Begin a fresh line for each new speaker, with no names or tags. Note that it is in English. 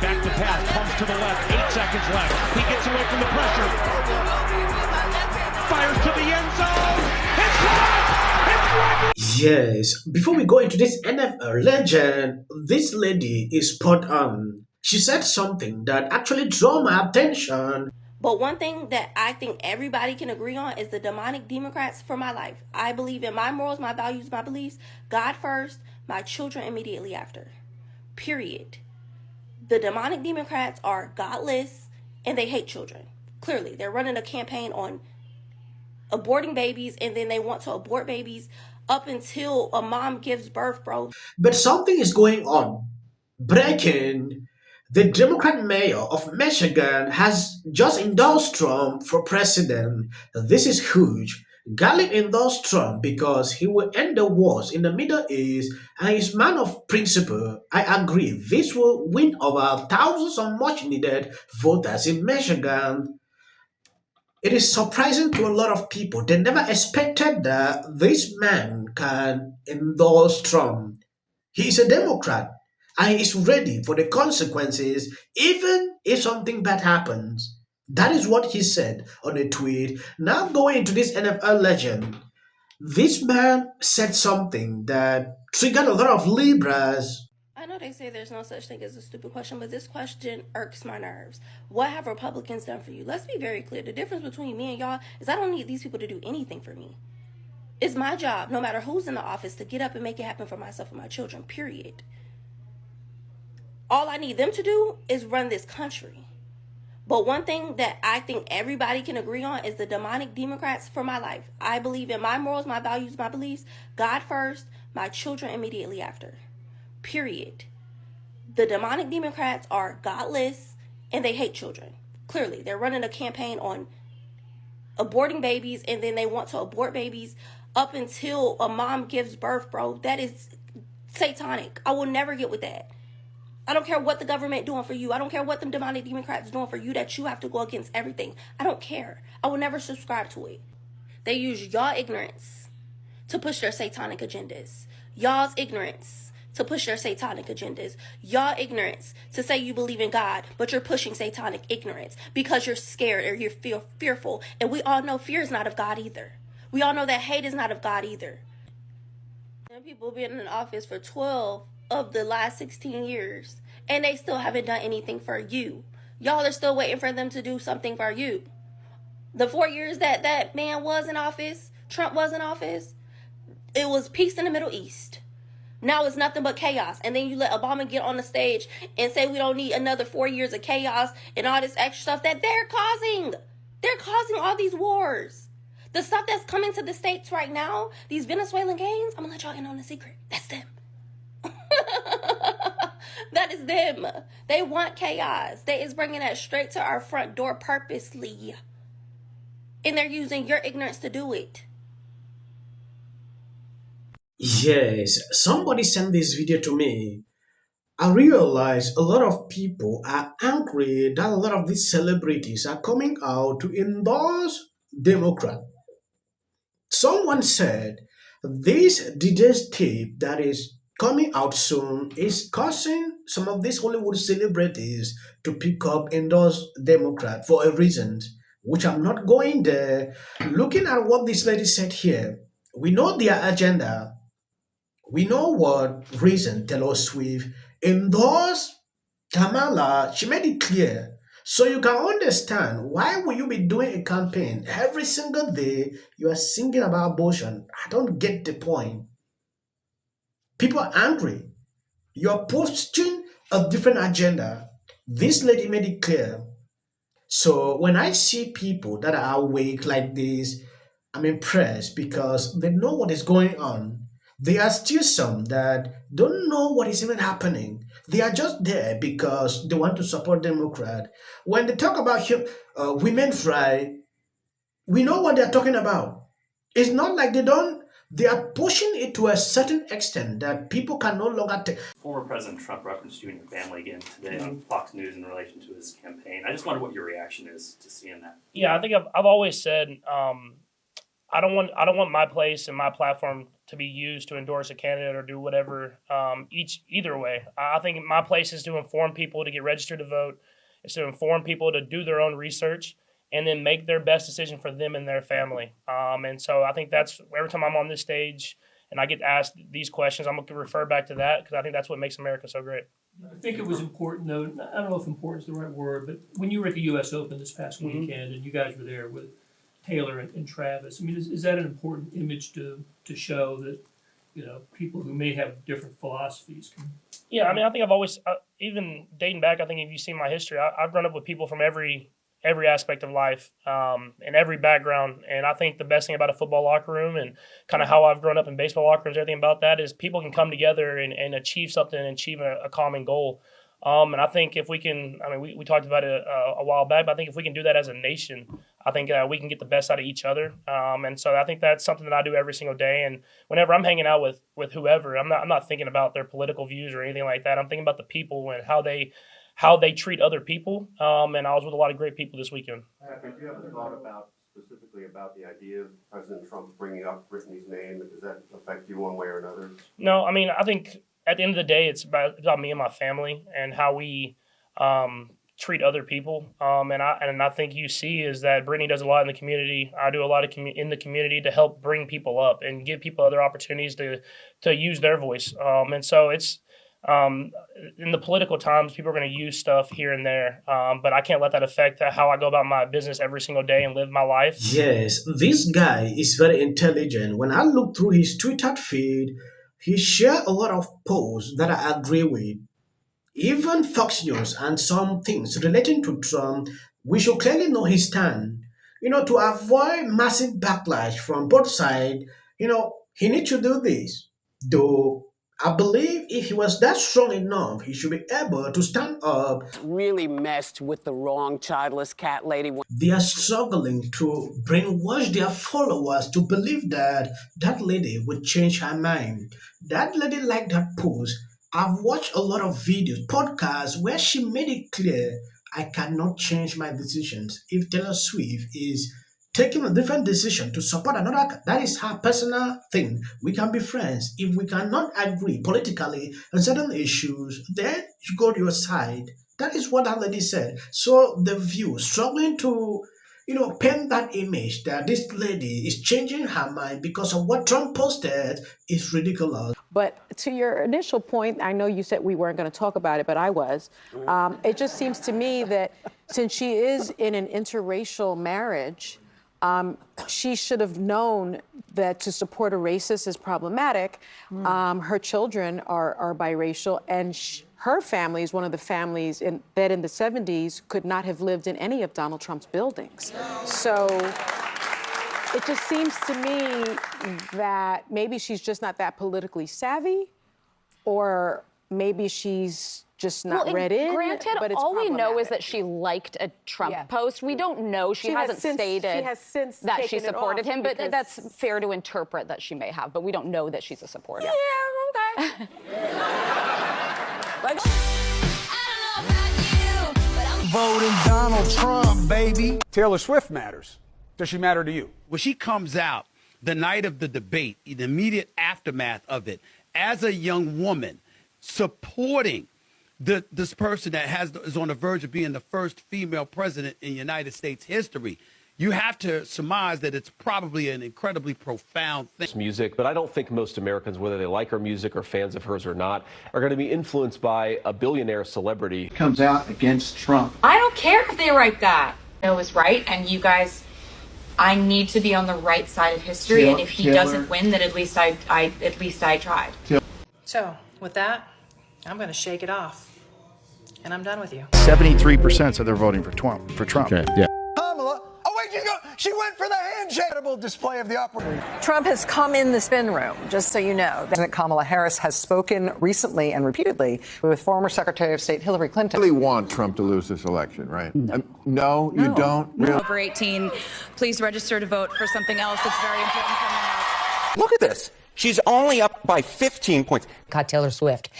back to pass, pumps to the left, 8 seconds left. He gets away from the pressure. Fires to the end zone. It's caught! It's right!
Yes, before we go into this NFL legend, this lady is spot on. She said something that actually drew my attention.
But one thing that I think everybody can agree on is the demonic Democrats for my life. I believe in my morals, my values, my beliefs. God first, my children immediately after. Period. The demonic Democrats are godless and they hate children. Clearly, they're running a campaign on aborting babies, and then they want to abort babies up until a mom gives birth, bro.
But something is going on. Breaking. The Democrat mayor of Michigan has just endorsed Trump for president. This is huge. Gallup endorsed Trump because he will end the wars in the Middle East and he's man of principle. I agree. This will win over thousands of much needed voters in Michigan. It is surprising to a lot of people. They never expected that this man can endorse Trump. He is a Democrat and he is ready for the consequences even if something bad happens. That is what he said on a tweet. Now going into this NFL legend, this man said something that triggered a lot of Libras.
I know they say there's no such thing as a stupid question, but this question irks my nerves. What have Republicans done for you? Let's be very clear. The difference between me and y'all is I don't need these people to do anything for me. It's my job, no matter who's in the office, to get up and make it happen for myself and my children, period. All I need them to do is run this country. But one thing that I think everybody can agree on is the demonic Democrats for my life. I believe in my morals, my values, my beliefs. God first, my children immediately after. Period. The demonic Democrats are godless and they hate children. Clearly, they're running a campaign on aborting babies, and then they want to abort babies up until a mom gives birth, bro. That is satanic. I will never get with that. I don't care what the government doing for you. I don't care what them demonic Democrats doing for you, that you have to go against everything. I don't care. I will never subscribe to it. They use y'all ignorance to push their satanic agendas. Y'all's ignorance to push their satanic agendas. Y'all ignorance to say you believe in God, but you're pushing satanic ignorance because you're scared or you're fearful. And we all know fear is not of God either. We all know that hate is not of God either. And people been in office for 12 of the last 16 years, and they still haven't done anything for you. Y'all are still waiting for them to do something for you. The 4 years that man was in office, Trump was in office, it was peace in the Middle East. Now it's nothing but chaos. And then you let Obama get on the stage and say we don't need another 4 years of chaos and all this extra stuff that they're causing. They're causing all these wars. The stuff that's coming to the States right now, these Venezuelan gangs, I'm going to let y'all in on a secret. That's them. That is them. They want chaos. They is bringing that straight to our front door purposely. And they're using your ignorance to do it.
Yes, somebody sent this video to me. I realize a lot of people are angry that a lot of these celebrities are coming out to endorse Democrat. Someone said this DJ's tape that is coming out soon is causing some of these Hollywood celebrities to pick up endorse Democrat for a reason, which I'm not going there. Looking at what this lady said here, we know their agenda. We know what reason Taylor Swift endorsed Kamala. She made it clear. So you can understand why will you be doing a campaign every single day you are singing about abortion. I don't get the point. People are angry. You're pushing a different agenda. This lady made it clear. So when I see people that are awake like this, I'm impressed because they know what is going on. There are still some that don't know what is even happening. They are just there because they want to support Democrat. When they talk about women's right, we know what they're talking about. It's not like they don't. They are pushing it to a certain extent that people can no longer take.
Former President Trump referenced you and your family again today on Fox News in relation to his campaign. I just wonder what your reaction is to seeing that.
Yeah, I think I've always said I don't want my place and my platform to be used to endorse a candidate or do whatever. Either way, I think my place is to inform people to get registered to vote. It's to inform people to do their own research and then make their best decision for them and their family. And so I think that's every time I'm on this stage and I get asked these questions, I'm going to refer back to that because I think that's what makes America so great.
I think it was important, though. I don't know if important is the right word, but when you were at the U.S. Open this past weekend and you guys were there with Taylor and Travis, I mean, is that an important image to show that, you know, people who may have different philosophies can...
Yeah, I mean, I think I've always, even dating back, I think if you've seen my history, I've grown up with people from every aspect of life and every background. And I think the best thing about a football locker room and kind of how I've grown up in baseball locker rooms, everything about that is people can come together and achieve something and achieve a common goal. And I think if we can, I mean, we talked about it a while back, but I think if we can do that as a nation, I think we can get the best out of each other. And so I think that's something that I do every single day. And whenever I'm hanging out with whoever, I'm not thinking about their political views or anything like that. I'm thinking about the people and how they treat other people. And I was with a lot of great people this weekend.
Have you ever thought specifically about the idea of President Trump bringing up Brittany's name? Does that affect you one way or another?
No, I mean, I think at the end of the day, it's about me and my family and how we treat other people. And I think you see is that Brittany does a lot in the community. I do a lot in the community to help bring people up and give people other opportunities to use their voice. And so it's in the political times, people are going to use stuff here and there, but I can't let that affect how I go about my business every single day and live my life.
Yes, this guy is very intelligent. When I look through his Twitter feed, he shares a lot of posts that I agree with. Even Fox News and some things relating to Trump, we should clearly know his stand. You know, to avoid massive backlash from both sides, you know, he needs to do this. Though I believe if he was that strong enough, he should be able to stand up.
Really messed with the wrong childless cat lady.
They are struggling to brainwash their followers to believe that that lady would change her mind. That lady liked that post. I've watched a lot of videos, podcasts where she made it clear I cannot change my decisions. If Taylor Swift is taking a different decision to support another, that is her personal thing. We can be friends. If we cannot agree politically on certain issues, then you go to your side. That is what that lady said. So the view, struggling to, you know, paint that image that this lady is changing her mind because of what Trump posted is ridiculous.
But to your initial point, I know you said we weren't going to talk about it, but I was. It just seems to me that since she is in an interracial marriage, she should have known that to support a racist is problematic. Her children are biracial, and her family is one of the families that in the 70s could not have lived in any of Donald Trump's buildings. So it just seems to me that maybe she's just not that politically savvy, or maybe she's just not read in.
Granted,
but it's
all we know is that she liked a Trump post. We don't know. She hasn't stated that she supported him, but that's fair to interpret that she may have. But we don't know that she's a supporter.
Yeah, okay.
Voting Donald Trump, baby. Taylor Swift matters. Does she matter to you?
When she comes out the night of the debate, the immediate aftermath of it, as a young woman, supporting this person that is on the verge of being the first female president in United States history, you have to surmise that it's probably an incredibly profound thing.
Music, but I don't think most Americans, whether they like her music or fans of hers or not, are going to be influenced by a billionaire celebrity.
Comes out against Trump.
I don't care if they write that. I know is right, and you guys, I need to be on the right side of history, and if he doesn't win, then at least I tried.
So, with that, I'm going to shake it off. And I'm done with you.
73% said they're voting for Trump.
Okay, yeah. Kamala, she went for the handshake. Display of the upper.
Trump has come in the spin room, just so you know.
President Kamala Harris has spoken recently and repeatedly with former Secretary of State Hillary Clinton.
You really want Trump to lose this election, right? No, you don't?
Really? Over 18, please register to vote for something else that's very important for me.
Look at this. She's only up by 15 points.
Got Taylor Swift.